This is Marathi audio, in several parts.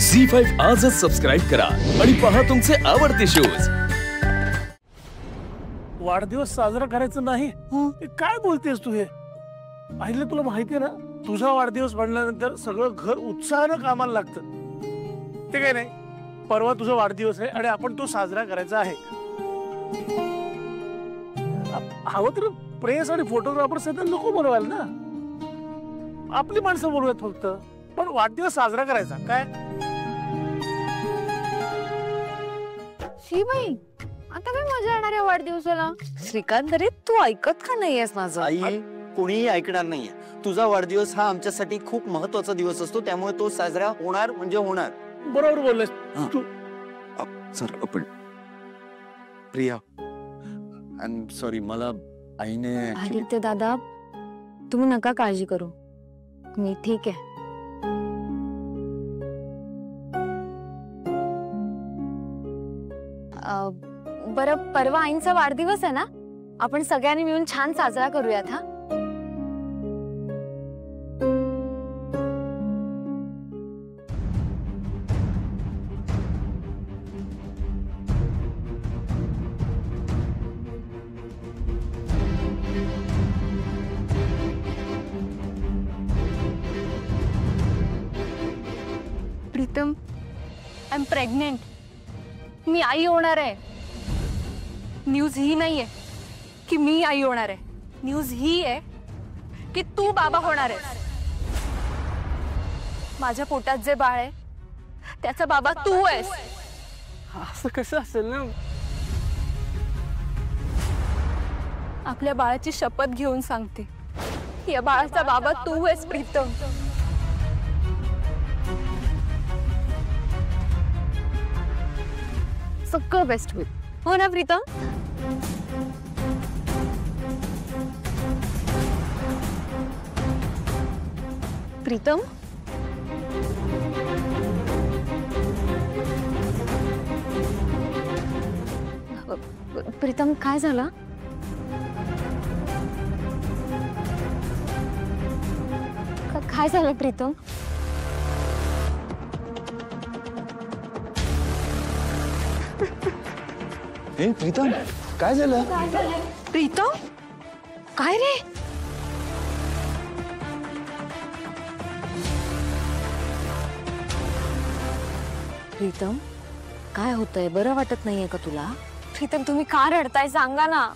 झी5 आजच सबस्क्राइब करा आणि पहा तुमचे आवडते शोज। वाढदिवस साजरा करायचा नाही काय बोलतेस तू? हे आईला तुला माहितीये ना, तुझा वाढदिवस म्हणल्यानंतर सगळं घर उत्साहानं कामाला लागतं। ते काय नाही, परवा तुझा वाढदिवस आहे आणि आपण तो साजरा करायचा आहे। हवं तर प्रेस आणि फोटोग्राफर्स नको बोलवायला ना, आपली माणसं बोलूयात फक्त, पण वाढदिवस साजरा करायचा काय? बाई आता काय मजा येणार आहे वाढदिवसाला? श्रीकांत रे, तू ऐकत का नाहीयेस माझं? आई, कोणीही ऐकणार नाहीये। तुझा वाढदिवस हा आमच्यासाठी खूप महत्त्वाचा दिवस असतो, त्यामुळे तो साजरा होणार म्हणजे होणार। बरोबर बोललेस तू। सर आपण प्रिया, आय एम सॉरी, मला आईने आदित्य दादा, तुम्ही नका काळजी करू, मी ठीक आहे। बरं, परवा आईंचा वाढदिवस आहे ना, आपण सगळ्यांनी मिळून छान साजरा करूयात हा। प्रीतम, आय एम प्रेग्नेंट, मी आई होणार आहे। न्यूज ही नाहीये की मी आई होणार आहे, न्यूज ही आहे की तू बाबा होणार आहे। माझ्या पोटात जे बाळ आहे त्याचा बाबा तू आहेस। असं कसं असेल ना? आपल्या बाळाची शपथ घेऊन सांगते, या बाळाचा बाबा तू आहेस प्रीतम। सगळं बेस्ट होईल, हो ना प्रीतम? प्रीतम, प्रीतम काय झालं? काय झालं प्रीतम? हे प्रीतम, काय झालं? प्रीतम, काय रे? प्रीतम, काय होतंय? बरं वाटत नाहीये का तुला? प्रीतम, तुम्ही का रडताय सांगा ना।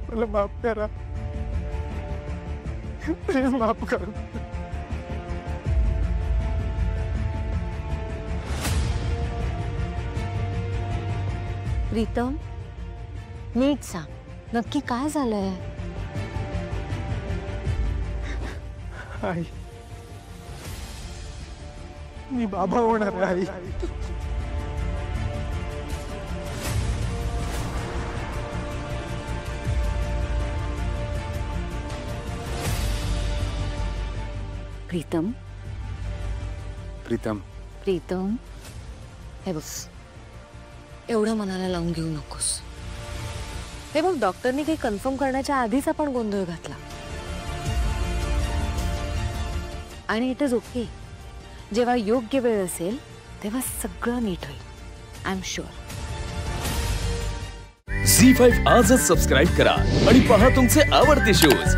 मला माफ करा, प्लीज माफ कर। प्रीतम, नीट सांग, नक्की काय झालंय? आई, मी बाबा होणार आहे। आई, प्रीतम, प्रीतम, प्रीतम, हे बघ, एवढं मनाला लावून घेऊ नकोस। हे बघ, डॉक्टरनी काही कन्फर्म करण्याच्या आधीच आपण गोंधळ घातला, आणि इट इज ओके। जेव्हा योग्य वेळ असेल तेव्हा सगळं नीट होईल, आय एम शुअर। झी5 आजच सबस्क्राइब करा आणि पहा तुमचे आवडते शोज।